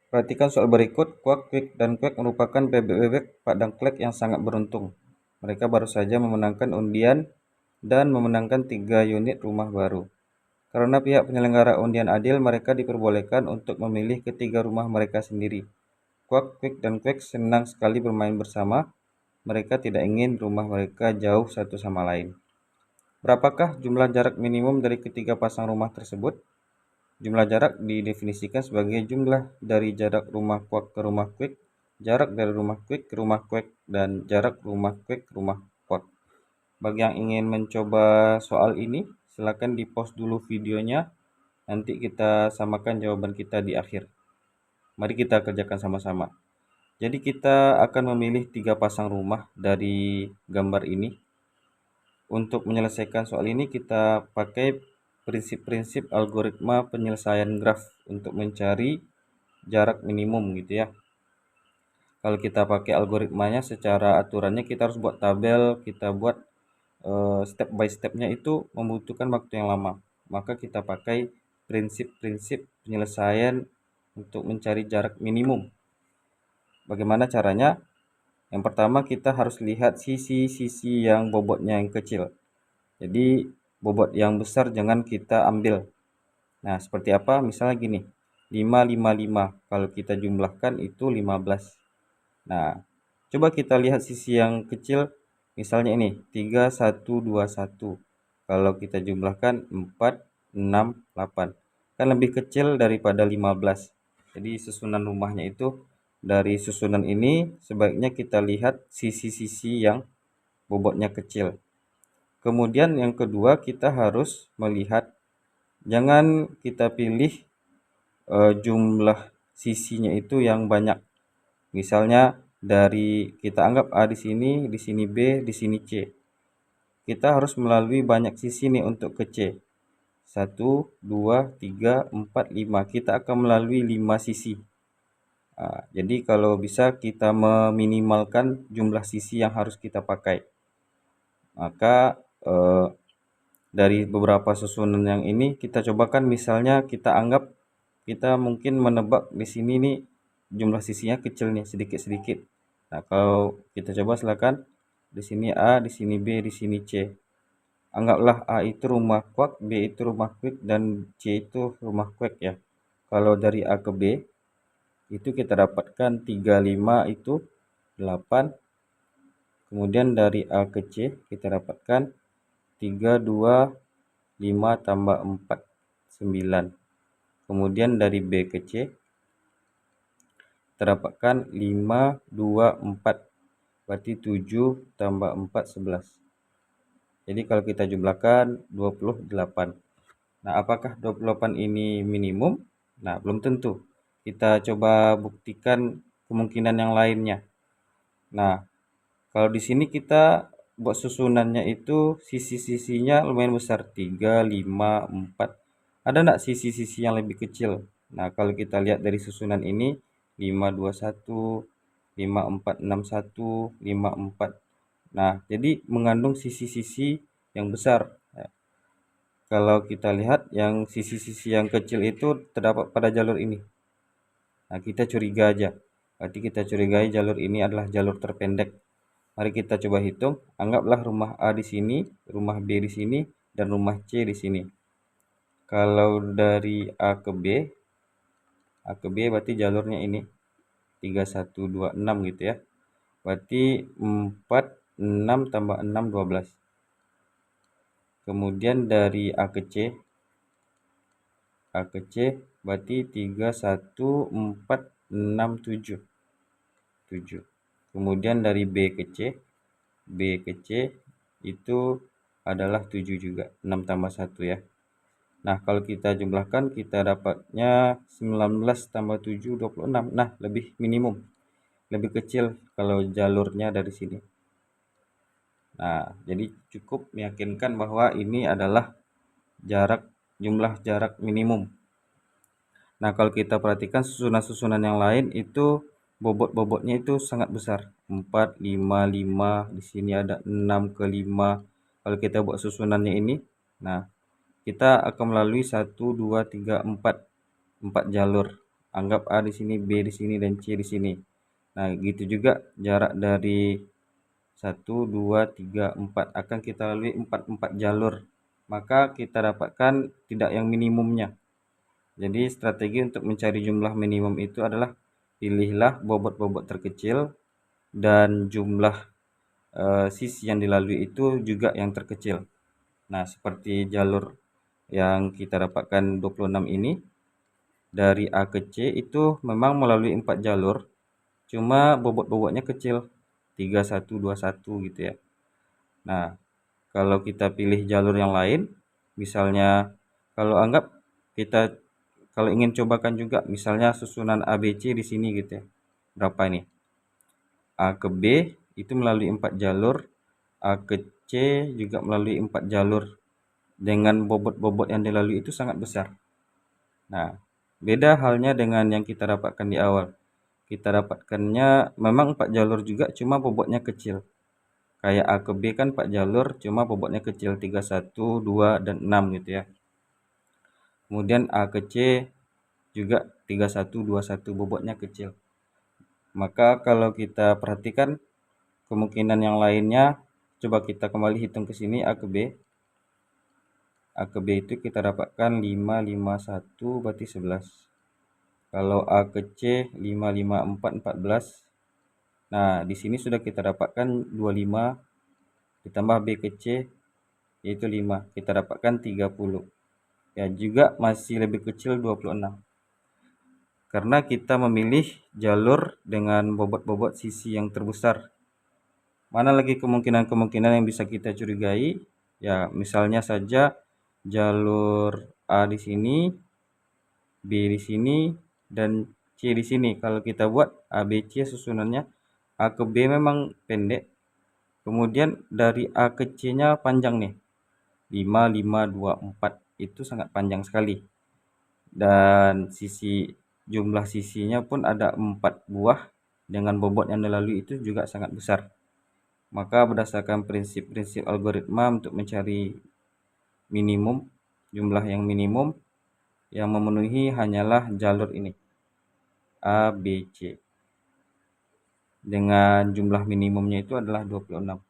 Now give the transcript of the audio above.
Perhatikan soal berikut. Kuak, Kwik, dan Kwek merupakan bebek-bebek Padang Klek yang sangat beruntung. Mereka baru saja memenangkan undian dan memenangkan 3 unit rumah baru. Karena pihak penyelenggara undian adil, mereka diperbolehkan untuk memilih ketiga rumah mereka sendiri. Kuak, Kwik, dan Kwek senang sekali bermain bersama. Mereka tidak ingin rumah mereka jauh satu sama lain. Berapakah jumlah jarak minimum dari ketiga pasang rumah tersebut? Jumlah jarak didefinisikan sebagai jumlah dari jarak rumah Kuak ke rumah Kwik, jarak dari rumah Kwik ke rumah Kwek, dan jarak rumah Kwik ke rumah Kuak. Bagi yang ingin mencoba soal ini, silakan di-pause dulu videonya. Nanti kita samakan jawaban kita di akhir. Mari kita kerjakan sama-sama. Jadi kita akan memilih 3 pasang rumah dari gambar ini. Untuk menyelesaikan soal ini kita pakai prinsip-prinsip algoritma penyelesaian graf untuk mencari jarak minimum gitu ya. Kalau kita pakai algoritmanya secara aturannya kita harus buat tabel, kita buat step by stepnya itu membutuhkan waktu yang lama. Maka kita pakai prinsip-prinsip penyelesaian untuk mencari jarak minimum. Bagaimana caranya? Yang pertama kita harus lihat sisi-sisi yang bobotnya yang kecil. Jadi bobot yang besar jangan kita ambil. Nah, seperti apa? Misalnya gini, 5, 5, 5. Kalau kita jumlahkan itu 15. Nah, coba kita lihat sisi yang kecil. Misalnya ini, 3, 1, 2, 1. Kalau kita jumlahkan 4, 6, 8. Kan lebih kecil daripada 15. Jadi susunan rumahnya itu dari susunan ini sebaiknya kita lihat sisi-sisi yang bobotnya kecil. Kemudian yang kedua kita harus melihat, jangan kita pilih jumlah sisinya itu yang banyak. Misalnya dari kita anggap A di sini B, di sini C. Kita harus melalui banyak sisi nih untuk ke C. 1, 2, 3, 4, 5. Kita akan melalui 5 sisi. Nah, jadi kalau bisa kita meminimalkan jumlah sisi yang harus kita pakai. Maka dari beberapa susunan yang ini kita cobakan, misalnya kita anggap kita mungkin menebak di sini nih jumlah sisinya kecil nih, sedikit-sedikit. Nah, kalau kita coba silakan di sini A, di sini B, di sini C. Anggaplah A itu rumah Kuak, B itu rumah Kwik, dan C itu rumah Kwek ya. Kalau dari A ke B itu kita dapatkan 3, 5 itu 8. Kemudian dari A ke C kita dapatkan 3, 2, 5 tambah 4, 9. Kemudian dari B ke C terdapatkan 5, 2, 4. Berarti 7 tambah 4, 11. Jadi kalau kita jumlahkan 28. Nah, apakah 28 ini minimum? Nah, belum tentu. Kita coba buktikan kemungkinan yang lainnya. Nah, kalau di sini kita buat susunannya itu sisi-sisinya lumayan besar, 3, 5, 4. Ada enggak sisi-sisi yang lebih kecil? Nah, kalau kita lihat dari susunan ini 5, 2, 1, 5, 4, 6, 1, 5, 4. Nah, jadi mengandung sisi-sisi yang besar. Kalau kita lihat yang sisi-sisi yang kecil itu terdapat pada jalur ini. Nah, kita curiga aja. Berarti kita curigai jalur ini adalah jalur terpendek. Mari kita coba hitung. Anggaplah rumah A di sini, rumah B di sini, dan rumah C di sini. Kalau dari A ke B berarti jalurnya ini 3, 1, 2, 6 gitu ya. Berarti 4, 6 tambah 6, 12. Kemudian dari A ke C berarti 3, 1, 4, 6, 7. 7. Kemudian dari B ke C itu adalah 7 juga, 6 tambah 1 ya. Nah, kalau kita jumlahkan kita dapatnya 19 tambah 7, 26. Nah, lebih minimum, lebih kecil kalau jalurnya dari sini. Nah, jadi cukup meyakinkan bahwa ini adalah jumlah jarak minimum. Nah, kalau kita perhatikan susunan-susunan yang lain itu bobot-bobotnya itu sangat besar. 4, 5, 5, di sini ada 6 ke 5. Kalau kita buat susunannya ini, nah kita akan melalui 1, 2, 3, 4 jalur. Anggap A di sini, B di sini, dan C di sini. Nah, gitu juga jarak dari 1, 2, 3, 4 akan kita lalui 4 jalur. Maka kita dapatkan tidak yang minimumnya. Jadi strategi untuk mencari jumlah minimum itu adalah pilihlah bobot-bobot terkecil dan jumlah sisi yang dilalui itu juga yang terkecil. Nah, seperti jalur yang kita dapatkan 26 ini, dari A ke C itu memang melalui 4 jalur, cuma bobot-bobotnya kecil, 3, 1, 2, 1 gitu ya. Nah, kalau kita pilih jalur yang lain, misalnya kalau anggap kita kalau ingin cobakan juga misalnya susunan ABC di sini gitu ya. Berapa ini? A ke B itu melalui 4 jalur, A ke C juga melalui 4 jalur dengan bobot-bobot yang dilalui itu sangat besar. Nah, beda halnya dengan yang kita dapatkan di awal. Kita dapatkannya memang 4 jalur juga cuma bobotnya kecil. Kayak A ke B kan 4 jalur cuma bobotnya kecil 3, 1, 2, dan 6 gitu ya. Kemudian A ke C juga 3, 1, 2, 1 bobotnya kecil. Maka kalau kita perhatikan kemungkinan yang lainnya, coba kita kembali hitung ke sini A ke B. A ke B itu kita dapatkan 5, 5, 1 berarti 11. Kalau A ke C 5, 5, 4, 14. Nah, di sini sudah kita dapatkan 25 ditambah B ke C yaitu 5. Kita dapatkan 30. Ya, juga masih lebih kecil 26. Karena kita memilih jalur dengan bobot-bobot sisi yang terbesar. Mana lagi kemungkinan-kemungkinan yang bisa kita curigai? Ya, misalnya saja jalur A di sini, B di sini, dan C di sini. Kalau kita buat A, B, C susunannya, A ke B memang pendek. Kemudian dari A ke C-nya panjang nih. 5, 5, 2, 4. Itu sangat panjang sekali. Dan jumlah sisinya pun ada 4 buah dengan bobot yang dilalui itu juga sangat besar. Maka berdasarkan prinsip-prinsip algoritma untuk mencari minimum, jumlah yang minimum yang memenuhi hanyalah jalur ini, A, B, C. Dengan jumlah minimumnya itu adalah 26.